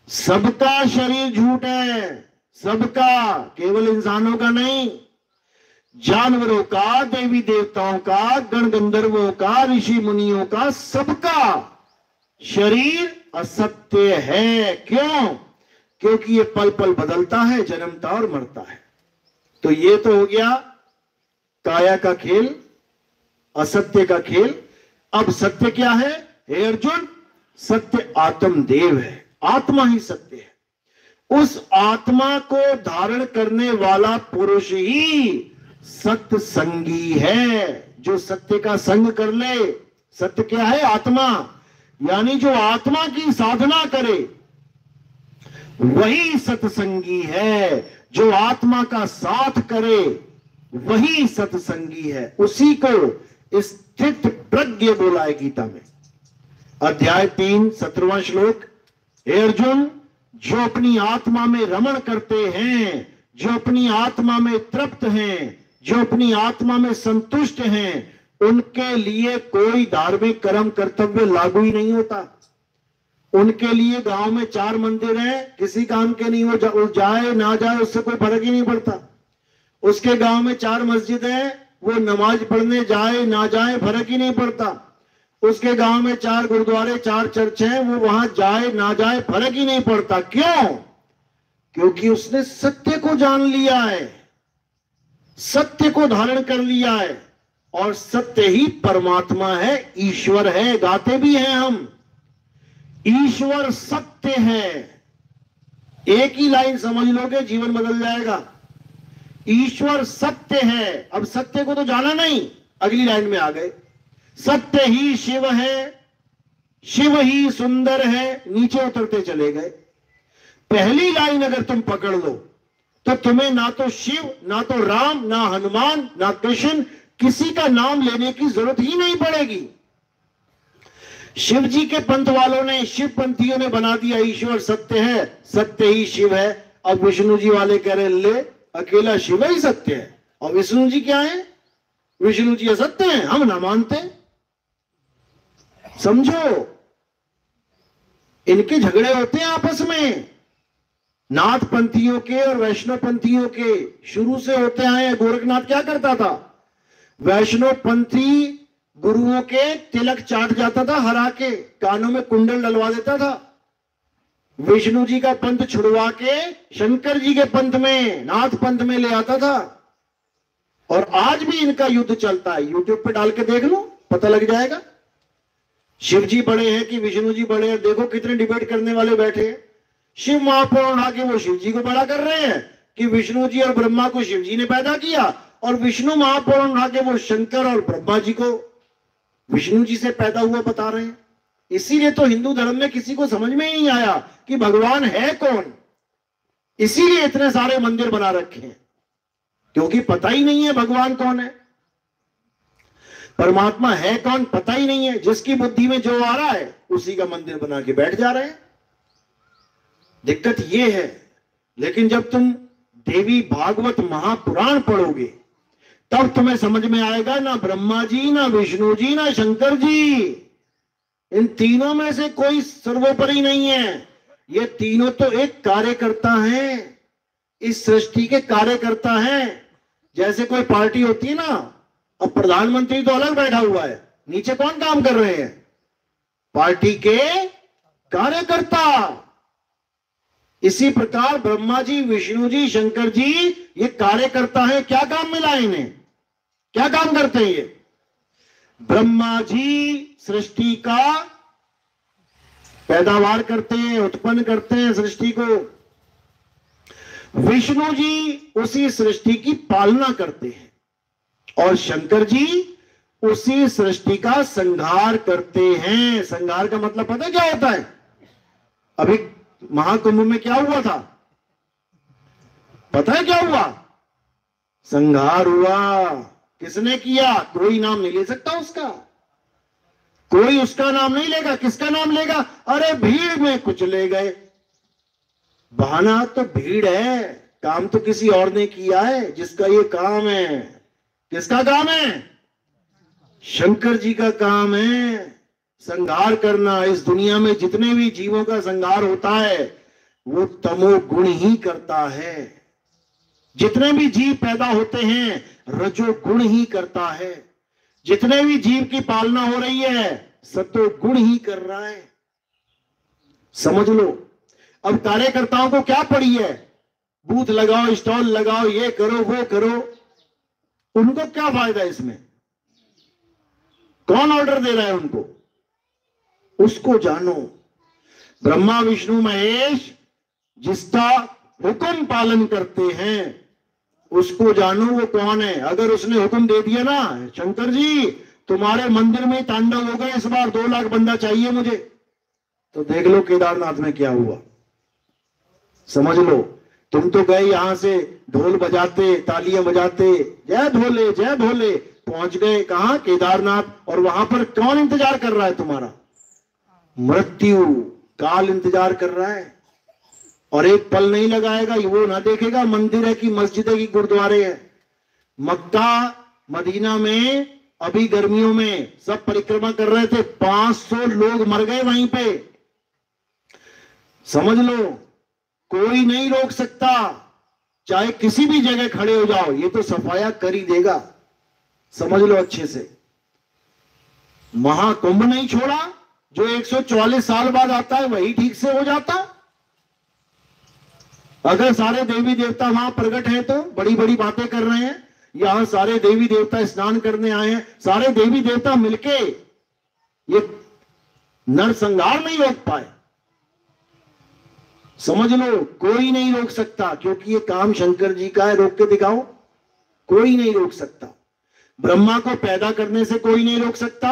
सबका शरीर झूठ है, सबका, केवल इंसानों का नहीं, जानवरों का, देवी देवताओं का, गण गंधर्वों का, ऋषि मुनियों का, सबका शरीर असत्य है। क्यों? क्योंकि ये पल पल बदलता है, जन्मता और मरता है। तो ये तो हो गया काया का खेल, असत्य का खेल। अब सत्य क्या है हे अर्जुन? सत्य आत्मदेव है, आत्मा ही सत्य है। उस आत्मा को धारण करने वाला पुरुष ही सत्य संगी है, जो सत्य का संग कर ले। सत्य क्या है? आत्मा। यानी जो आत्मा की साधना करे वही सत्संगी है, जो आत्मा का साथ करे वही सत्संगी है। उसी को स्थित प्रज्ञ बोला है गीता में, अध्याय 3 17वां श्लोक। हे अर्जुन, जो अपनी आत्मा में रमण करते हैं, जो अपनी आत्मा में तृप्त हैं, जो अपनी आत्मा में संतुष्ट हैं, उनके लिए कोई धार्मिक कर्म कर्तव्य लागू ही नहीं होता। उनके लिए गांव में 4 मंदिर हैं, किसी काम के नहीं, वो जाए ना जाए उससे कोई फर्क ही नहीं पड़ता। उसके गांव में 4 मस्जिद हैं, वो नमाज पढ़ने जाए ना जाए फर्क ही नहीं पड़ता। उसके गांव में 4 गुरुद्वारे, 4 चर्च हैं, वो वहां जाए ना जाए फर्क ही नहीं पड़ता। क्यों? क्योंकि उसने सत्य को जान लिया है, सत्य को धारण कर लिया है, और सत्य ही परमात्मा है, ईश्वर है। गाते भी हैं हम, ईश्वर सत्य है। एक ही लाइन समझ लोगे, जीवन बदल जाएगा। ईश्वर सत्य है। अब सत्य को तो जाना नहीं, अगली लाइन में आ गए। सत्य ही शिव है, शिव ही सुंदर है, नीचे उतरते चले गए। पहली लाइन अगर तुम पकड़ लो तो तुम्हें ना तो शिव, ना तो राम, ना हनुमान, ना कृष्ण, किसी का नाम लेने की जरूरत ही नहीं पड़ेगी। शिव जी के पंथ वालों ने, शिव पंथियों ने बना दिया ईश्वर सत्य है, सत्य ही शिव है। अब विष्णु जी वाले कह रहे ले, अकेला शिव ही सत्य है और विष्णु जी क्या है? विष्णु जी असत्य हैं, हम ना मानते। समझो, इनके झगड़े होते हैं आपस में, नाथ पंथियों के और वैष्णव पंथियों के शुरू से होते आए हैं। गोरखनाथ क्या करता था? वैष्णव पंथी गुरुओं के तिलक चाट जाता था, हरा के कानों में कुंडल डलवा देता था। विष्णु जी का पंथ छुड़वा के शंकर जी के पंथ में, नाथ पंथ में ले आता था। और आज भी इनका युद्ध चलता है, यूट्यूब पे डाल के देख लो, पता लग जाएगा। शिव जी बड़े हैं कि विष्णु जी बड़े हैं, देखो कितने डिबेट करने वाले बैठे हैं। शिव महापुराण उठा के वो शिव जी को बड़ा कर रहे हैं कि विष्णु जी और ब्रह्मा को शिव जी ने पैदा किया, और विष्णु महापुराण उठा के वो शंकर और ब्रह्मा जी को विष्णु जी से पैदा हुआ बता रहे हैं। इसीलिए तो हिंदू धर्म में किसी को समझ में ही नहीं आया कि भगवान है कौन। इसीलिए इतने सारे मंदिर बना रखे हैं, क्योंकि पता ही नहीं है भगवान कौन है, परमात्मा है कौन पता ही नहीं है। जिसकी बुद्धि में जो आ रहा है उसी का मंदिर बना के बैठ जा रहे हैं। दिक्कत यह है। लेकिन जब तुम देवी भागवत महापुराण पढ़ोगे तब तुम्हें समझ में आएगा, ना ब्रह्मा जी, ना विष्णु जी, ना शंकर जी, इन तीनों में से कोई सर्वोपरि नहीं है। ये तीनों तो एक कार्यकर्ता हैं, इस सृष्टि के कार्यकर्ता हैं। जैसे कोई पार्टी होती है ना, अब प्रधानमंत्री तो अलग बैठा हुआ है, नीचे कौन काम कर रहे हैं? पार्टी के कार्यकर्ता। इसी प्रकार ब्रह्मा जी, विष्णु जी, शंकर जी ये कार्यकर्ता हैं। क्या काम मिला इन्हें? क्या काम करते हैं ये? ब्रह्मा जी सृष्टि का पैदावार करते हैं, उत्पन्न करते हैं सृष्टि को। विष्णु जी उसी सृष्टि की पालना करते हैं, और शंकर जी उसी सृष्टि का संहार करते हैं। संहार का मतलब पता क्या होता है? अभी महाकुंभ में क्या हुआ था? पता है क्या हुआ? संहार हुआ। किसने किया? कोई नाम नहीं ले सकता उसका, कोई उसका नाम नहीं लेगा। किसका नाम लेगा? अरे भीड़ में कुछ ले गए। बहाना तो भीड़ है, काम तो किसी और ने किया है जिसका ये काम है। किसका काम है? शंकर जी का काम है संहार करना। इस दुनिया में जितने भी जीवों का संहार होता है वो तमोगुण ही करता है। जितने भी जीव पैदा होते हैं रजोगुण ही करता है। जितने भी जीव की पालना हो रही है सतोगुण ही कर रहा है। समझ लो। अब कार्यकर्ताओं को क्या पड़ी है, बूथ लगाओ, स्टॉल लगाओ, ये करो वो करो, उनको क्या फायदा इसमें? कौन ऑर्डर दे रहा है उनको? उसको जानो। ब्रह्मा विष्णु महेश जिसका हुक्म पालन करते हैं उसको जानो वो कौन है। अगर उसने हुक्म दे दिया ना, शंकर जी तुम्हारे मंदिर में तांडव होगा इस बार, 2 लाख बंदा चाहिए मुझे, तो देख लो केदारनाथ में क्या हुआ। समझ लो। तुम तो गए यहां से ढोल बजाते, तालियां बजाते, जय भोले जय भोले, पहुंच गए कहां? केदारनाथ। और वहां पर कौन इंतजार कर रहा है तुम्हारा? मृत्यु काल इंतजार कर रहा है। और एक पल नहीं लगाएगा, वो ना देखेगा मंदिर है कि मस्जिद है कि गुरुद्वारे है। मक्का मदीना में अभी गर्मियों में सब परिक्रमा कर रहे थे, 500 लोग मर गए वहीं पे। समझ लो, कोई नहीं रोक सकता, चाहे किसी भी जगह खड़े हो जाओ, ये तो सफाया कर ही देगा। समझ लो अच्छे से। महाकुंभ नहीं छोड़ा, जो 144 साल बाद आता है वही ठीक से हो जाता। अगर सारे देवी देवता वहां प्रकट हैं तो बड़ी बड़ी बातें कर रहे हैं, यहां सारे देवी देवता स्नान करने आए हैं, सारे देवी देवता मिलके ये नरसंहार नहीं रोक पाए। समझ लो, कोई नहीं रोक सकता, क्योंकि ये काम शंकर जी का है। रोक के दिखाओ, कोई नहीं रोक सकता। ब्रह्मा को पैदा करने से कोई नहीं रोक सकता,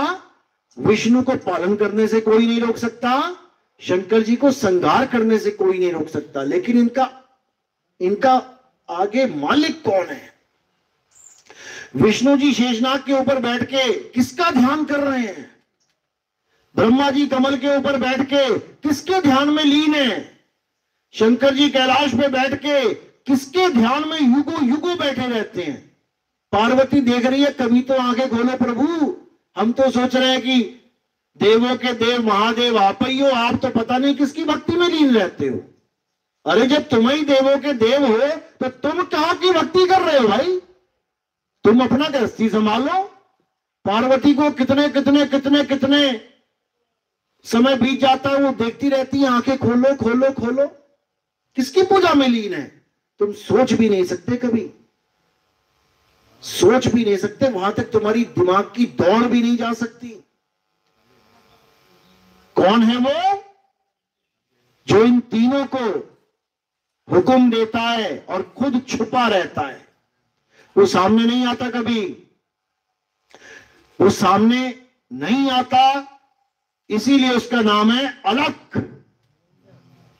विष्णु को पालन करने से कोई नहीं रोक सकता, शंकर जी को संहार करने से कोई नहीं रोक सकता। लेकिन इनका आगे मालिक कौन है? विष्णु जी शेषनाग के ऊपर बैठ के किसका ध्यान कर रहे हैं? ब्रह्मा जी कमल के ऊपर बैठ के किसके ध्यान में लीन है? शंकर जी कैलाश पे बैठ के किसके ध्यान में युगों युगों बैठे रहते हैं? पार्वती देख रही है, कभी तो आंखें खोलो प्रभु, हम तो सोच रहे हैं कि देवों के देव महादेव आप ही हो, आप तो पता नहीं किसकी भक्ति में लीन रहते हो। अरे जब तुम ही देवों के देव हो तो तुम कहां की भक्ति कर रहे हो भाई? तुम अपना गृहस्थी संभालो। पार्वती को कितने कितने कितने कितने समय बीत जाता है, वो देखती रहती है, आंखें खोलो खोलो खोलो, किसकी पूजा में लीन है? तुम सोच भी नहीं सकते, कभी सोच भी नहीं सकते, वहां तक तुम्हारी दिमाग की दौड़ भी नहीं जा सकती। कौन है वो जो इन तीनों को हुक्म देता है और खुद छुपा रहता है? वो सामने नहीं आता कभी, वो सामने नहीं आता, इसीलिए उसका नाम है अलख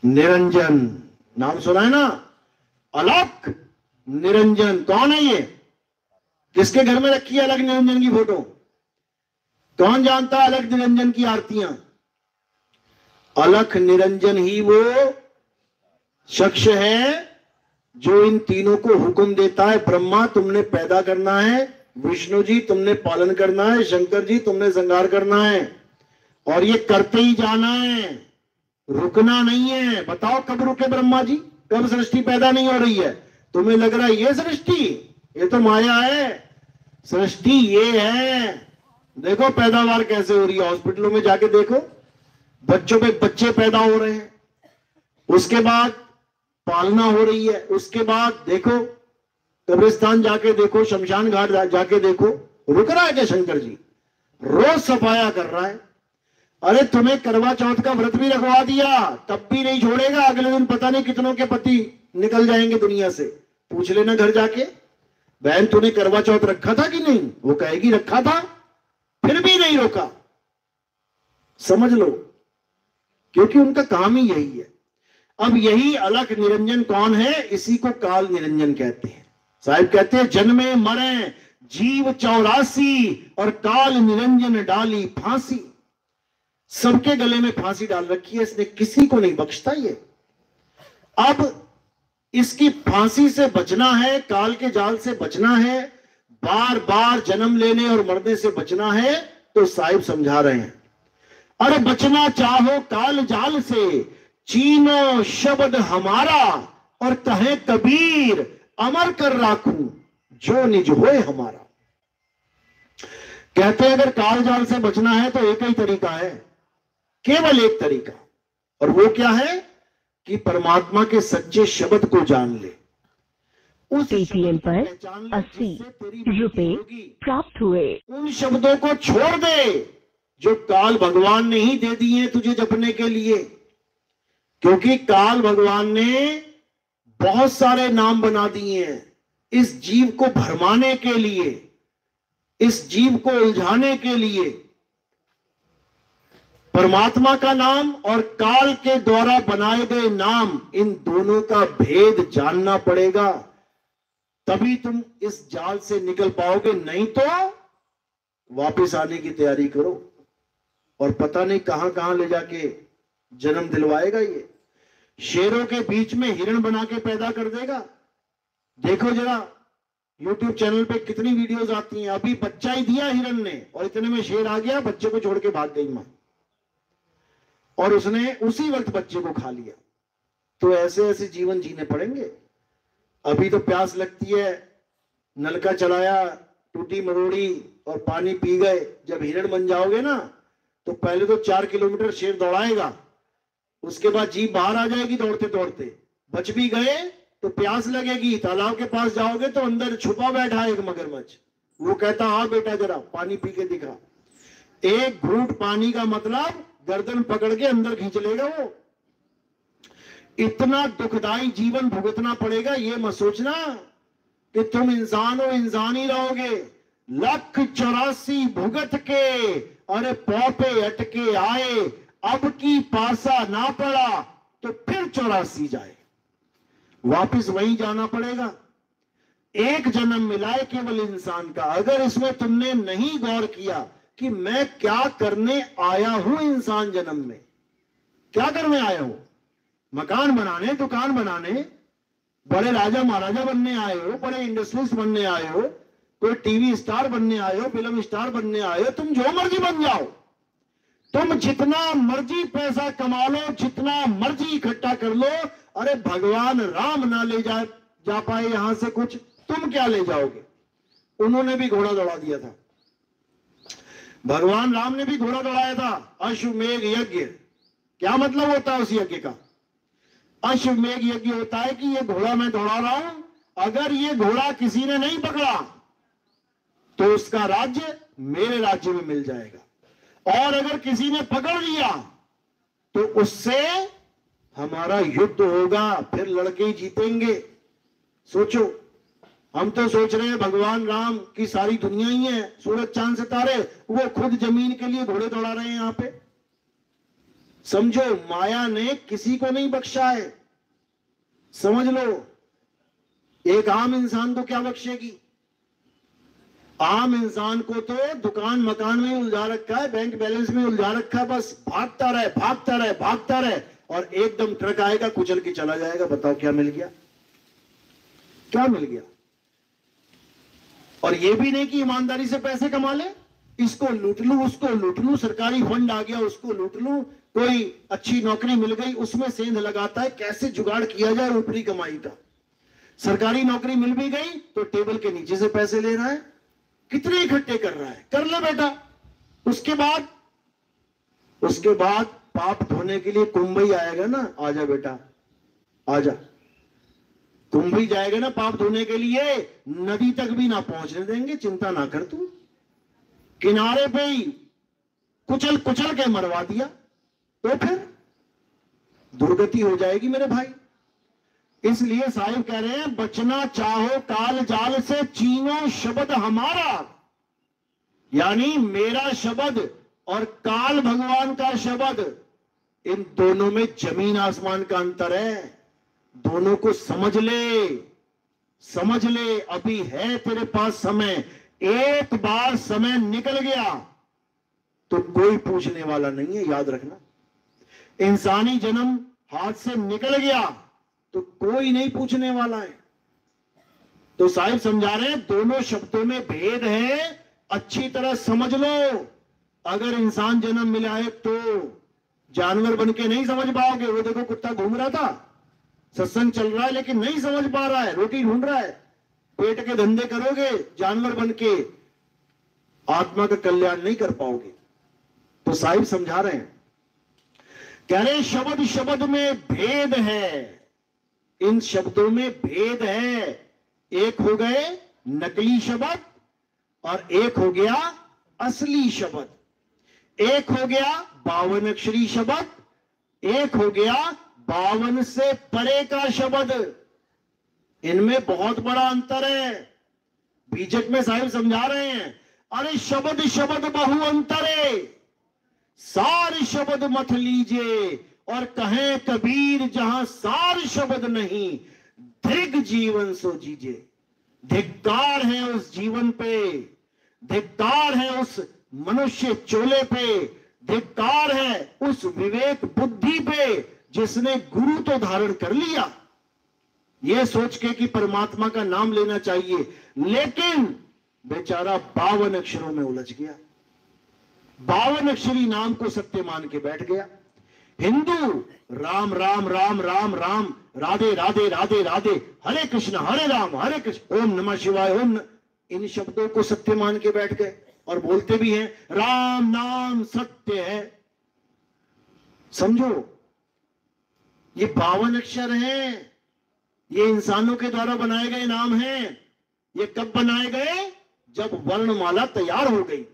निरंजन। नाम सुना है ना, अलख निरंजन। कौन है ये? किसके घर में रखी है अलख निरंजन की फोटो? कौन जानता है अलख निरंजन की आरतियां? अलख निरंजन ही वो शख्स है जो इन तीनों को हुक्म देता है। ब्रह्मा तुमने पैदा करना है, विष्णु जी तुमने पालन करना है, शंकर जी तुमने संहार करना है, और ये करते ही जाना है, रुकना नहीं है। बताओ कब रुके ब्रह्मा जी? कब सृष्टि पैदा नहीं हो रही है? तुम्हें लग रहा है ये सृष्टि, ये तो माया है। सृष्टि ये है। देखो पैदावार कैसे हो रही है, हॉस्पिटलों में जाके देखो, बच्चों पे बच्चे पैदा हो रहे हैं, उसके बाद पालना हो रही है, उसके बाद देखो कब्रिस्तान जाके देखो, शमशान घाट जाके देखो, रुक रहा है क्या शंकर जी? रोज सफाया कर रहा है। अरे तुम्हें करवा चौथ का व्रत भी रखवा दिया, तब भी नहीं छोड़ेगा। अगले दिन पता नहीं कितनों के पति निकल जाएंगे दुनिया से। पूछ लेना घर जाके, बहन तूने करवा चौथ रखा था कि नहीं? वो कहेगी रखा था, फिर भी नहीं रोका। समझ लो, क्योंकि उनका काम ही यही है। अब यही अलख निरंजन कौन है? इसी को काल निरंजन कहते हैं। साहिब कहते हैं जन्मे मरे जीव 84 और काल निरंजन डाली फांसी। सबके गले में फांसी डाल रखी है इसने, किसी को नहीं बख्शता ये। अब इसकी फांसी से बचना है, काल के जाल से बचना है, बार बार जन्म लेने और मरने से बचना है, तो साहिब समझा रहे हैं, अरे बचना चाहो काल जाल से, चीनो शब्द हमारा, और कहे कबीर अमर कर राखूं जो निज होए हमारा। कहते हैं अगर काल जाल से बचना है तो एक ही तरीका है, केवल एक तरीका, और वो क्या है कि परमात्मा के सच्चे शब्द को जान ले। उस पेटीएम पर 80 रुपए प्राप्त हुए। उन शब्दों को छोड़ दे जो काल भगवान ने ही दे दिए तुझे जपने के लिए, क्योंकि काल भगवान ने बहुत सारे नाम बना दिए हैं इस जीव को भरमाने के लिए, इस जीव को उलझाने के लिए। परमात्मा का नाम और काल के द्वारा बनाए गए नाम, इन दोनों का भेद जानना पड़ेगा, तभी तुम इस जाल से निकल पाओगे। नहीं तो वापस आने की तैयारी करो, और पता नहीं कहां कहां ले जाके जन्म दिलवाएगा। ये शेरों के बीच में हिरण बना के पैदा कर देगा। देखो जरा YouTube चैनल पे कितनी वीडियोस आती हैं। अभी बच्चा ही दिया हिरण ने और इतने में शेर आ गया, बच्चे को छोड़ के भाग गई मां, और उसने उसी वक्त बच्चे को खा लिया। तो ऐसे ऐसे जीवन जीने पड़ेंगे। अभी तो प्यास लगती है, नलका चलाया, टूटी मरोड़ी और पानी पी गए। जब हिरण बन जाओगे ना तो पहले तो 4 किलोमीटर शेर दौड़ाएगा, उसके बाद जीप बाहर आ जाएगी दौड़ते दौड़ते। बच भी गए तो प्यास लगेगी, तालाब के पास जाओगे तो अंदर छुपा बैठा है एक मगरमच्छ, वो कहता हाँ बेटा जरा पानी पी के दिखा। एक घूंट पानी का मतलब गर्दन पकड़ के अंदर खींच लेगा वो। इतना दुखदाई जीवन भुगतना पड़ेगा। ये मत सोचना कि तुम इंसान हो, इंसान ही रहोगे। 184 भुगत के अरे पौपे अटके आए, अब की पासा ना पड़ा तो फिर 84 जाए, वापिस वहीं जाना पड़ेगा। एक जन्म मिला है केवल इंसान का। अगर इसमें तुमने नहीं गौर किया कि मैं क्या करने आया हूं इंसान जन्म में, क्या करने आया हूं, मकान बनाने, दुकान बनाने, बड़े राजा महाराजा बनने आए हो, बड़े इंडस्ट्रियलिस्ट बनने आए हो, कोई टीवी स्टार बनने आए हो, फिल्म स्टार बनने आए हो, तुम जो मर्जी बन जाओ, तुम जितना मर्जी पैसा कमा लो, जितना मर्जी इकट्ठा कर लो, अरे भगवान राम ना ले जा पाए यहां से कुछ, तुम क्या ले जाओगे। उन्होंने भी घोड़ा दौड़ा दिया था, भगवान राम ने भी घोड़ा दौड़ाया था। अश्वमेघ यज्ञ, क्या मतलब होता है उस यज्ञ का। अश्वमेघ यज्ञ होता है कि ये घोड़ा मैं दौड़ा रहा हूं, अगर ये घोड़ा किसी ने नहीं पकड़ा तो उसका राज्य मेरे राज्य में मिल जाएगा, और अगर किसी ने पकड़ लिया तो उससे हमारा युद्ध होगा, फिर लड़के ही जीतेंगे। सोचो, हम तो सोच रहे हैं भगवान राम की सारी दुनिया ही है, सूरज चांद सितारे, वो खुद जमीन के लिए घोड़े दौड़ा रहे हैं यहां पे। समझो, माया ने किसी को नहीं बख्शा है, समझ लो। एक आम इंसान को क्या बख्शेगी। आम इंसान को तो दुकान मकान में उलझा रखा है, बैंक बैलेंस में उलझा रखा है, बस भागता रहे भागता रहे भागता रहे, और एकदम ट्रक आएगा कुचल के चला जाएगा। बताओ क्या मिल गया, क्या मिल गया। और ये भी नहीं कि ईमानदारी से पैसे कमा ले, इसको लूट लूं, उसको लूट लूं, सरकारी फंड आ गया उसको लूट लूं, कोई अच्छी नौकरी मिल गई उसमें सेंध लगाता है कैसे जुगाड़ किया जाए ऊपरी कमाई का। सरकारी नौकरी मिल भी गई तो टेबल के नीचे से पैसे ले रहा है, कितने इकट्ठे कर रहा है, कर ले बेटा। उसके बाद पाप धोने के लिए कुंभ ही आएगा ना, आजा बेटा आजा, कुंभ ही जाएगा ना पाप धोने के लिए, नदी तक भी ना पहुंचने देंगे, चिंता ना कर तू, किनारे पे ही कुचल कुचल के मरवा दिया तो फिर दुर्गति हो जाएगी मेरे भाई। इसलिए साहिब कह रहे हैं, बचना चाहो काल जाल से, चीनो शब्द हमारा, यानी मेरा शब्द और काल भगवान का शब्द, इन दोनों में जमीन आसमान का अंतर है। दोनों को समझ ले, समझ ले, अभी है तेरे पास समय। एक बार समय निकल गया तो कोई पूछने वाला नहीं है, याद रखना। इंसानी जन्म हाथ से निकल गया तो कोई नहीं पूछने वाला है। तो साहिब समझा रहे हैं, दोनों शब्दों में भेद है, अच्छी तरह समझ लो। अगर इंसान जन्म मिला है तो जानवर बन के नहीं समझ पाओगे। वो देखो कुत्ता घूम रहा था, सत्संग चल रहा है लेकिन नहीं समझ पा रहा है, रोटी ढूंढ रहा है। पेट के धंधे करोगे जानवर बन के, आत्मा का कल्याण नहीं कर पाओगे। तो साहिब समझा रहे हैं, कह रहे शब्द शब्द में भेद है, इन शब्दों में भेद है। एक हो गए नकली शब्द और एक हो गया असली शब्द। एक हो गया 52 अक्षरी शब्द, एक हो गया 52 से परे का शब्द। इनमें बहुत बड़ा अंतर है। बीजक में साहिब समझा रहे हैं, अरे शब्द शब्द बहु अंतरे, सार शब्द मत लीजिए। और कहें कबीर जहां सार शब्द नहीं, दीर्घ जीवन सो जीजिए। धिक्कार है उस जीवन पे, धिक्कार है उस मनुष्य चोले पे, धिक्कार है उस विवेक बुद्धि पे जिसने गुरु तो धारण कर लिया, यह सोच के कि परमात्मा का नाम लेना चाहिए, लेकिन बेचारा 52 अक्षरों में उलझ गया। 52 अक्षरी नाम को सत्य मान के बैठ गया। हिंदू राम राम राम राम राम, राधे राधे राधे राधे, हरे कृष्ण हरे राम हरे कृष्ण, ओम नमः शिवाय ओम इन शब्दों को सत्य मान के बैठ गए और बोलते भी हैं राम नाम सत्य है। समझो, ये 52 अक्षर हैं, ये इंसानों के द्वारा बनाए गए नाम हैं। ये कब बनाए गए? जब वर्णमाला तैयार हो गई।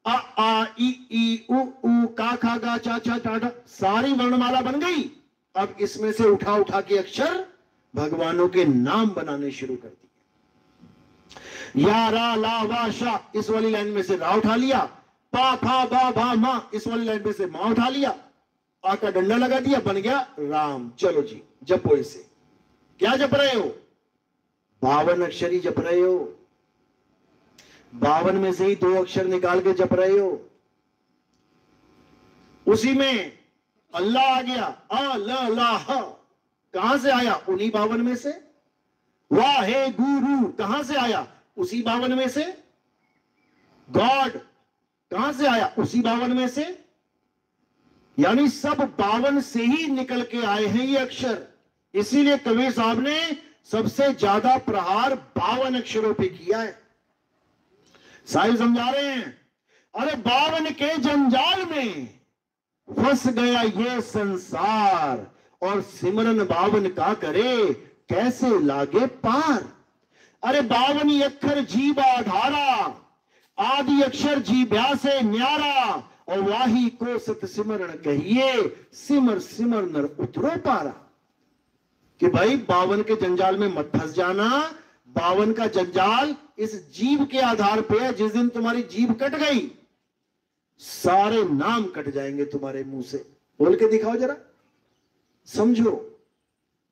अ आ इ ई उ ऊ का खा गा चा छा टा टा, सारी वर्णमाला बन गई। अब इसमें से उठा उठा के अक्षर भगवानों के नाम बनाने शुरू कर दिए। या रा ला वा शा, इस वाली लाइन में से रा उठा लिया। पा फा बा भा मा, इस वाली लाइन में से मा उठा लिया। आ का डंडा लगा दिया, बन गया राम। चलो जी जपो इसे। क्या जप रहे हो? 52 अक्षरी जप रहे हो। 52 में से ही 2 अक्षर निकाल के जप रहे हो। उसी में अल्लाह आ गया, अ ल ला ह, कहां से आया? उन्हीं 52 में से। वाह हे गुरु कहां से आया? उसी 52 में से। गॉड कहां से आया? उसी 52 में से। यानी सब 52 से ही निकल के आए हैं ये अक्षर। इसीलिए कबीर साहब ने सबसे ज्यादा प्रहार 52 अक्षरों पे किया है। साहिब समझा रहे हैं, अरे 52 के जंजाल में फंस गया ये संसार, और सिमरन 52 का करे कैसे लागे पार। अरे 52 अक्षर जीव आधारा, आदि अक्षर जीव्या से न्यारा, और वाही को सत सिमरण कहिए, सिमर सिमर नर उतरो पारा। कि भाई 52 के जंजाल में मत फंस जाना। 52 का जंजाल इस जीव के आधार पे है। जिस दिन तुम्हारी जीभ कट गई, सारे नाम कट जाएंगे तुम्हारे मुंह से। बोल के दिखाओ जरा, समझो।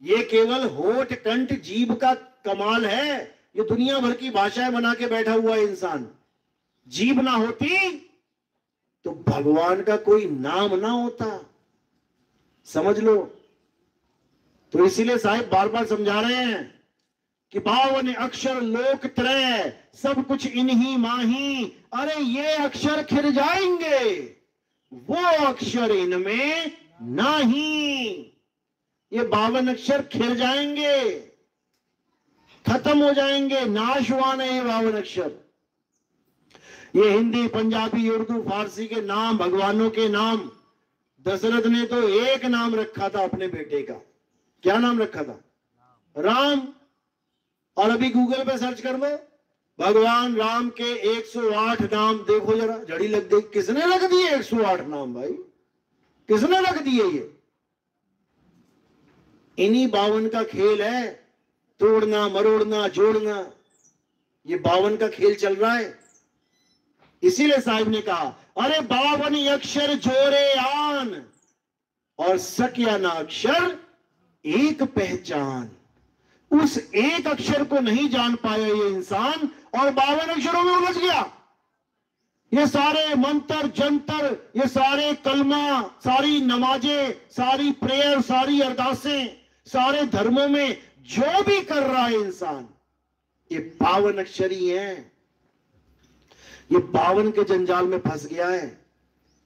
ये केवल होठ कंठ जीभ का कमाल है। ये दुनिया भर की भाषाएं बना के बैठा हुआ है इंसान। जीभ ना होती तो भगवान का कोई नाम ना होता, समझ लो। तो इसीलिए साहिब बार बार समझा रहे हैं कि 52 अक्षर लोक त्रय, सब कुछ इन्हीं माही। अरे ये अक्षर खिर जाएंगे, वो अक्षर इनमें नहीं। ये 52 अक्षर खिर जाएंगे, खत्म हो जाएंगे, नाशवान है ये 52 अक्षर। ये हिंदी पंजाबी उर्दू फारसी के नाम, भगवानों के नाम। दशरथ ने तो एक नाम रखा था अपने बेटे का। क्या नाम रखा था? राम। और अभी गूगल पे सर्च कर लो, भगवान राम के 108 नाम देखो जरा, जड़ी लग गई। किसने रख दिए 108 नाम भाई? किसने रख दिए? ये इन्हीं 52 का खेल है, तोड़ना मरोड़ना जोड़ना। ये 52 का खेल चल रहा है। इसीलिए साहिब ने कहा, अरे 52 अक्षर जोरे आन, और सक्या ना अक्षर एक पहचान। उस एक अक्षर को नहीं जान पाया ये इंसान, और 52 अक्षरों में उलझ गया। ये सारे मंत्र जंतर, ये सारे कलमा, सारी नमाजें, सारी प्रेयर, सारी अरदासें, सारे धर्मों में जो भी कर रहा है इंसान, ये 52 अक्षरी हैं। ये 52 के जंजाल में फंस गया है।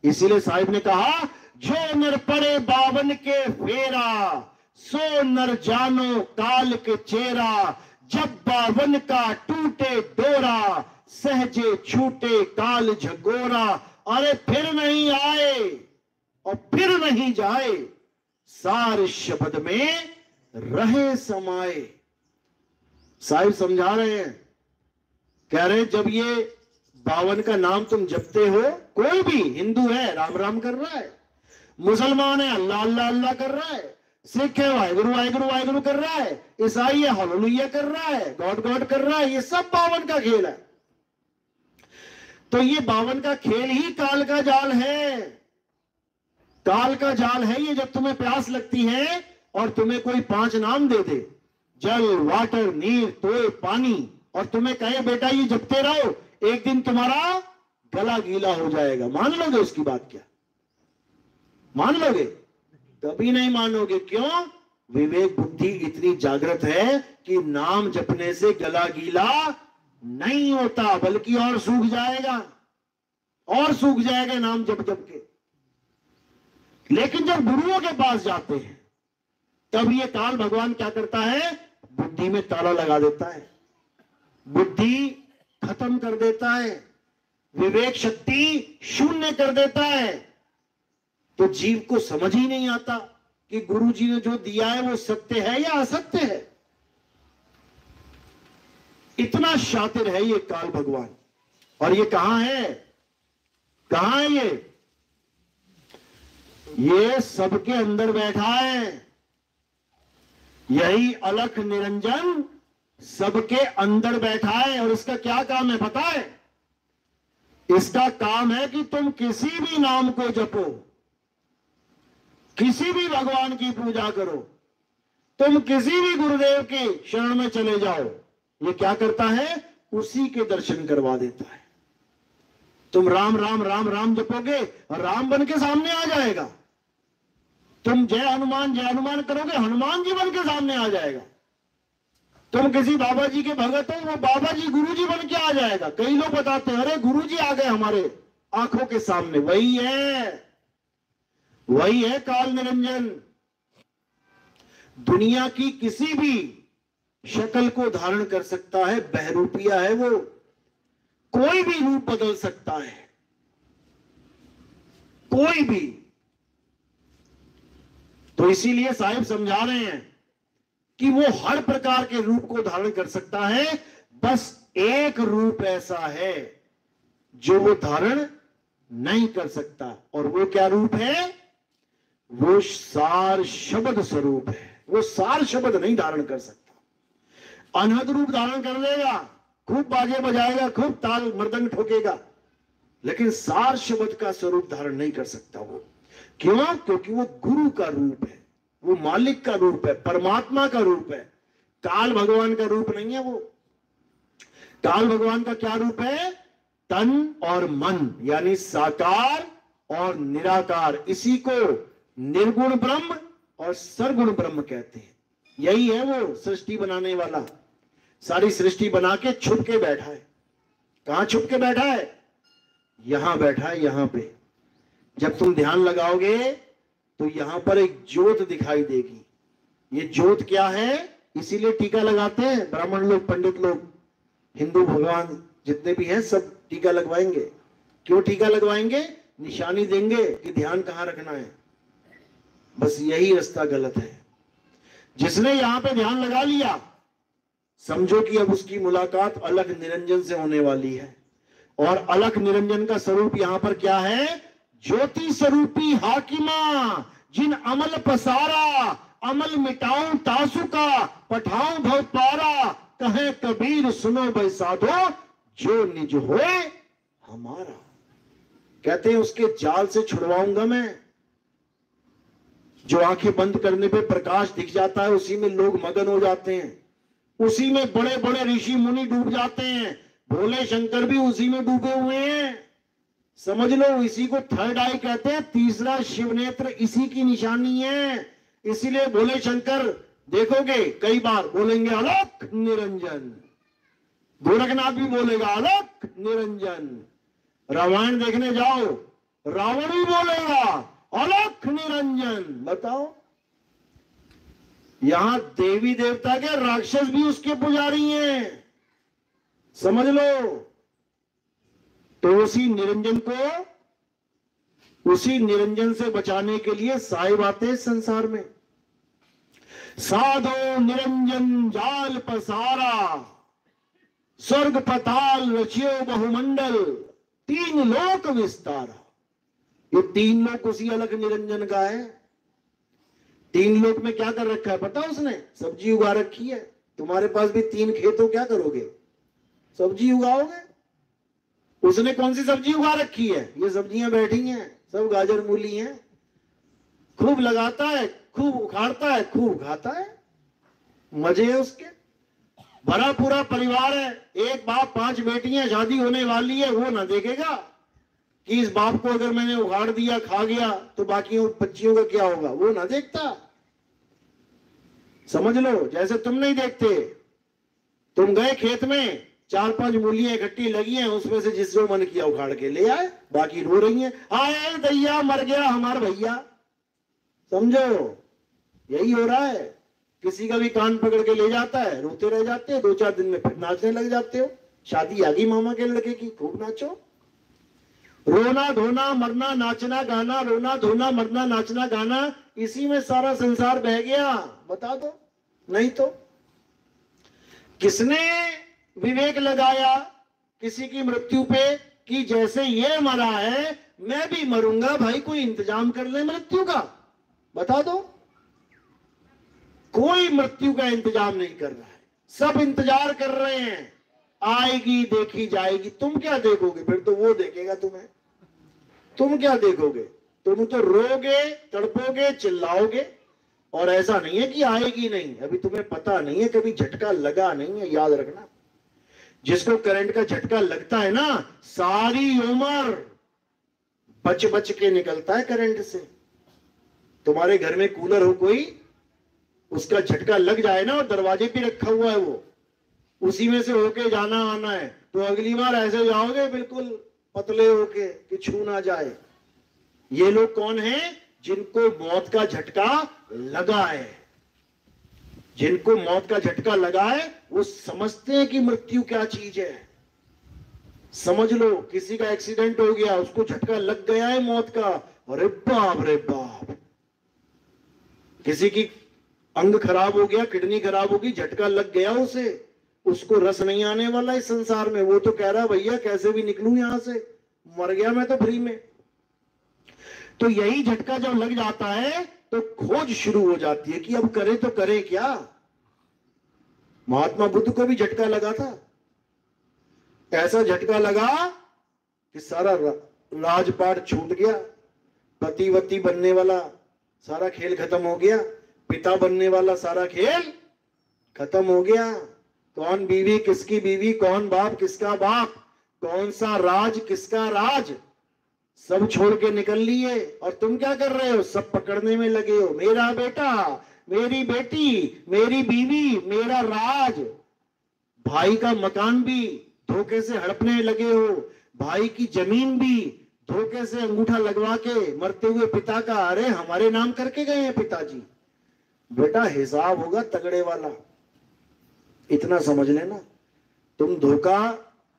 इसीलिए साहिब ने कहा, जो नर पड़े 52 के फेरा, सो नर जानो काल के चेहरा। जब 52 का टूटे डोरा, सहजे छूटे काल झगोरा। अरे फिर नहीं आए और फिर नहीं जाए, सार शब्द में रहे समाये। साहिब समझा रहे हैं, कह रहे जब ये 52 का नाम तुम जपते हो, कोई भी हिंदू है राम राम कर रहा है, मुसलमान है अल्लाह अल्लाह अल्लाह कर रहा है, सिख है वाहिगुरु वाहिगुरु वाहिगुरु कर रहा है, ईसाई है हालेलुया कर रहा है, गॉड गॉड कर रहा है, ये सब 52 का खेल है। तो ये 52 का खेल ही काल का जाल है। काल का जाल है ये। जब तुम्हें प्यास लगती है और तुम्हें कोई 5 नाम दे दे, जल, वाटर, नीर, तोय, पानी, और तुम्हें कहे बेटा ये जपते रहो, एक दिन तुम्हारा गला गीला हो जाएगा, मान लोगे उसकी बात? क्या मान लोगे? कभी नहीं मानोगे। क्यों? विवेक बुद्धि इतनी जागृत है कि नाम जपने से गला गीला नहीं होता, बल्कि और सूख जाएगा, और सूख जाएगा नाम जप जप के। लेकिन जब गुरुओं के पास जाते हैं, तब ये काल भगवान क्या करता है? बुद्धि में ताला लगा देता है, बुद्धि खत्म कर देता है, विवेक शक्ति शून्य कर देता है। तो जीव को समझ ही नहीं आता कि गुरु जी ने जो दिया है वो सत्य है या असत्य है। इतना शातिर है ये काल भगवान। और ये कहां है? कहां है ये सबके अंदर बैठा है। यही अलख निरंजन सबके अंदर बैठा है। और इसका क्या काम है पता है? इसका काम है कि तुम किसी भी नाम को जपो, किसी भी भगवान की पूजा करो, तुम किसी भी गुरुदेव के शरण में चले जाओ, ये क्या करता है? उसी के दर्शन करवा देता है। तुम राम राम राम राम जपोगे और राम बन के सामने आ जाएगा। तुम जय हनुमान करोगे, हनुमान जी बन के सामने आ जाएगा। तुम किसी बाबा जी के भगत हो, वो बाबा जी गुरु जी बन के आ जाएगा। कई लोग बताते हैं अरे गुरु जी आ गए हमारे आंखों के सामने। वही है काल निरंजन। दुनिया की किसी भी शक्ल को धारण कर सकता है, बहरूपिया है वो, कोई भी रूप बदल सकता है, कोई भी। तो इसीलिए साहिब समझा रहे हैं कि वो हर प्रकार के रूप को धारण कर सकता है, बस एक रूप ऐसा है जो वो धारण नहीं कर सकता। और वो क्या रूप है? वो सार शब्द स्वरूप है। वो सार शब्द नहीं धारण कर सकता। अनहद रूप धारण कर लेगा, खूब बाजे बजाएगा, खूब ताल मर्दंग ठोकेगा, लेकिन सार शब्द का स्वरूप धारण नहीं कर सकता वो। क्यों? क्योंकि वो गुरु का रूप है, वो मालिक का रूप है, परमात्मा का रूप है। काल भगवान का रूप नहीं है वो। काल भगवान का क्या रूप है? तन और मन, यानी साकार और निराकार। इसी को निर्गुण ब्रह्म और सरगुण ब्रह्म कहते हैं। यही है वो सृष्टि बनाने वाला। सारी सृष्टि बना के छुप के बैठा है। कहां छुप के बैठा है? यहां बैठा है, यहां पे। जब तुम ध्यान लगाओगे तो यहां पर एक ज्योत दिखाई देगी। ये ज्योत क्या है? इसीलिए टीका लगाते हैं ब्राह्मण लोग, पंडित लोग, हिंदू भगवान जितने भी हैं सब टीका लगवाएंगे। क्यों टीका लगवाएंगे? निशानी देंगे कि ध्यान कहां रखना है। बस यही रास्ता गलत है। जिसने यहां पे ध्यान लगा लिया, समझो कि अब उसकी मुलाकात अलख निरंजन से होने वाली है। और अलख निरंजन का स्वरूप यहां पर क्या है? ज्योति स्वरूपी हाकिमा, जिन अमल पसारा, अमल मिटाऊं तासु का, पठाऊं भव पारा, कहे कबीर सुनो भाई साधो, जो निज होए हमारा। कहते हैं उसके जाल से छुड़वाऊंगा मैं। जो आंखें बंद करने पे प्रकाश दिख जाता है, उसी में लोग मगन हो जाते हैं, उसी में बड़े बड़े ऋषि मुनि डूब जाते हैं। भोले शंकर भी उसी में डूबे हुए हैं। समझ लो, इसी को थर्ड आई कहते हैं, तीसरा शिव नेत्र इसी की निशानी है। इसीलिए भोले शंकर देखोगे कई बार बोलेंगे अलख निरंजन। गोरखनाथ भी बोलेगा अलख निरंजन। रामायण देखने जाओ, रावण भी बोलेगा अलख निरंजन। बताओ, यहां देवी देवता के राक्षस भी उसके पुजारी हैं, समझ लो। तो उसी निरंजन से बचाने के लिए साहिब आते हैं संसार में। साधो निरंजन जाल पसारा, स्वर्ग पताल रचियो बहुमंडल, तीन लोक विस्तारा। ये तीन लोक उसी अलग निरंजन का है। तीन लोक में क्या कर रखा है पता? उसने सब्जी उगा रखी है। तुम्हारे पास भी 3 खेत हो, क्या करोगे? सब्जी उगाओगे। उसने कौन सी सब्जी उगा रखी है? ये सब्जियां बैठी हैं, सब गाजर मूली हैं। खूब लगाता है, खूब उखाड़ता है, खूब खाता है, मजे है उसके। भरा पूरा परिवार है, एक बाप 5 बेटियां, शादी होने वाली है। वो ना देखेगा कि इस बाप को अगर मैंने उखाड़ दिया, खा गया, तो बाकी बच्चियों का क्या होगा, वो ना देखता। समझ लो, जैसे तुम नहीं देखते। तुम गए खेत में, 4-5 मूलियां इकट्ठी लगी हैं, उसमें से जिस जो मन किया उखाड़ के ले आए, बाकी रो रही हैं, आए दैया मर गया हमारा भैया। समझो, यही हो रहा है। किसी का भी कान पकड़ के ले जाता है, रोते रह जाते हैं, 2-4 दिन में फिर नाचने लग जाते हो। शादी आ गई मामा के लड़के की, खूब नाचो। रोना धोना मरना नाचना गाना, रोना धोना मरना नाचना गाना, इसी में सारा संसार बह गया। बता दो, नहीं तो किसने विवेक लगाया किसी की मृत्यु पे कि जैसे ये मरा है मैं भी मरूंगा, भाई कोई इंतजाम कर ले मृत्यु का। बता दो, कोई मृत्यु का इंतजाम नहीं कर रहा है, सब इंतजार कर रहे हैं, आएगी देखी जाएगी। तुम क्या देखोगे? फिर तो वो देखेगा तुम्हें। तुम क्या देखोगे? तुम तो रोगे, तड़पोगे, चिल्लाओगे। और ऐसा नहीं है कि आएगी नहीं, अभी तुम्हें पता नहीं है, कभी झटका लगा नहीं है। याद रखना, जिसको करंट का झटका लगता है ना, सारी उम्र बच बच के निकलता है करंट से। तुम्हारे घर में कूलर हो कोई, उसका झटका लग जाए ना, और दरवाजे पे रखा हुआ है वो, उसी में से होके जाना आना है, तो अगली बार ऐसे जाओगे बिल्कुल पतले होके कि छू ना जाए। ये लोग कौन हैं? जिनको मौत का झटका लगा है। जिनको मौत का झटका लगा है वो समझते हैं कि मृत्यु क्या चीज है। समझ लो, किसी का एक्सीडेंट हो गया, उसको झटका लग गया है मौत का, अरे बाप रे बाप। किसी की अंग खराब हो गया, किडनी खराब होगी, झटका लग गया उसे, उसको रस नहीं आने वाला इस संसार में। वो तो कह रहा भैया कैसे भी निकलूं यहां से, मर गया मैं तो फ्री में। तो यही झटका जब लग जाता है तो खोज शुरू हो जाती है कि अब करे तो करे क्या। महात्मा बुद्ध को भी झटका लगा था, ऐसा झटका लगा कि सारा राजपाट छूट गया, पति वती बनने वाला सारा खेल खत्म हो गया, पिता बनने वाला सारा खेल खत्म हो गया। कौन बीवी किसकी बीवी, कौन बाप किसका बाप, कौन सा राज किसका राज, सब छोड़ के निकल लिए। और तुम क्या कर रहे हो? सब पकड़ने में लगे हो। मेरा बेटा, मेरी बेटी, मेरी बीवी, मेरा राज। भाई का मकान भी धोखे से हड़पने लगे हो, भाई की जमीन भी धोखे से अंगूठा लगवा के मरते हुए पिता का, अरे हमारे नाम करके गए हैं पिताजी। बेटा हिसाब होगा तगड़े वाला, इतना समझ लेना। तुम धोखा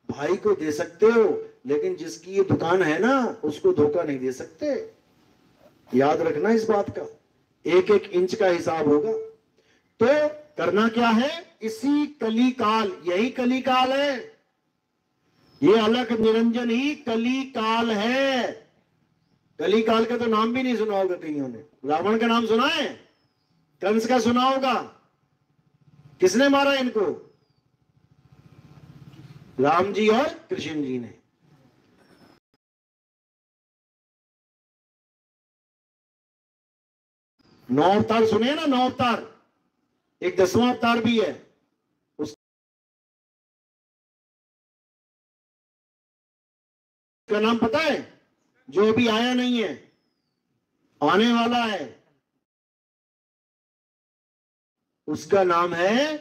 भाई को दे सकते हो, लेकिन जिसकी ये दुकान है ना, उसको धोखा नहीं दे सकते। याद रखना इस बात का, एक एक इंच का हिसाब होगा। तो करना क्या है? इसी कली काल, यही कली काल है, ये अलख निरंजन ही कली काल है। कली काल का तो नाम भी नहीं सुना होगा कईयों ने। रावण का नाम सुना है? कंस का सुना होगा? किसने मारा इनको? राम जी और कृष्ण जी ने। नौ अवतार सुने ना, 9 अवतार, एक 10वां अवतार भी है। उसका नाम पता है? जो अभी आया नहीं है, आने वाला है, उसका नाम है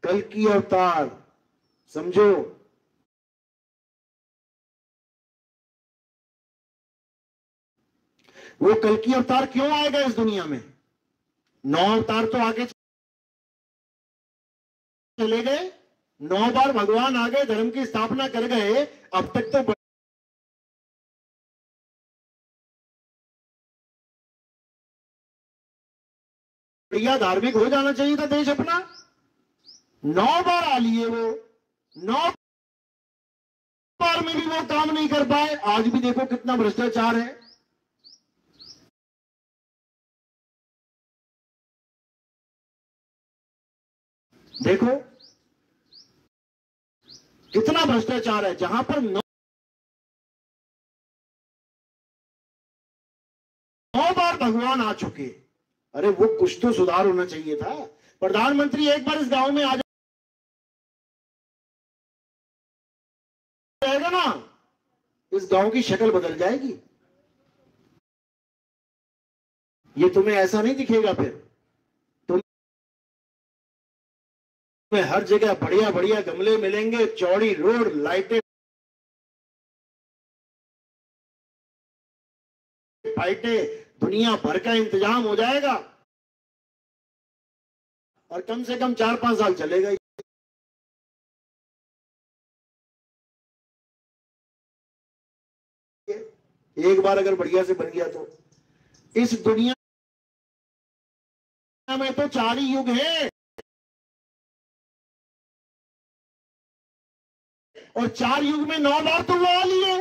कल्कि अवतार। समझो, वो कल की अवतार क्यों आएगा इस दुनिया में? 9 अवतार तो आगे चले गए, 9 बार भगवान आ गए, धर्म की स्थापना कर गए। अब तक तो बढ़िया धार्मिक हो जाना चाहिए था देश अपना। 9 बार आ लिए वो, 9 बार में भी वो काम नहीं कर पाए। आज भी देखो कितना भ्रष्टाचार है। देखो कितना भ्रष्टाचार है। जहां पर 9 बार भगवान आ चुके, अरे वो कुछ तो सुधार होना चाहिए था। प्रधानमंत्री एक बार इस गांव में आ जाएगा ना, इस गांव की शक्ल बदल जाएगी। ये तुम्हें ऐसा नहीं दिखेगा। फिर तुम्हें हर जगह बढ़िया बढ़िया गमले मिलेंगे, चौड़ी रोड, लाइटें, फाइटें, दुनिया भर का इंतजाम हो जाएगा और कम से कम 4-5 साल चलेगा। एक बार अगर बढ़िया से बन गया तो। इस दुनिया में तो 4 ही युग हैं और 4 युग में 9 बार तो वो आ लिए।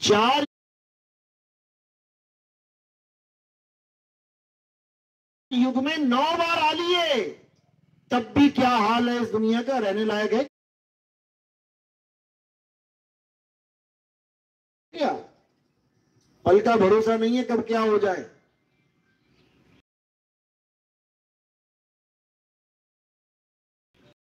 4 युग में 9 बार आ लिए, तब भी क्या हाल है इस दुनिया का? रहने लायक है क्या? पल का भरोसा नहीं है कब क्या हो जाए।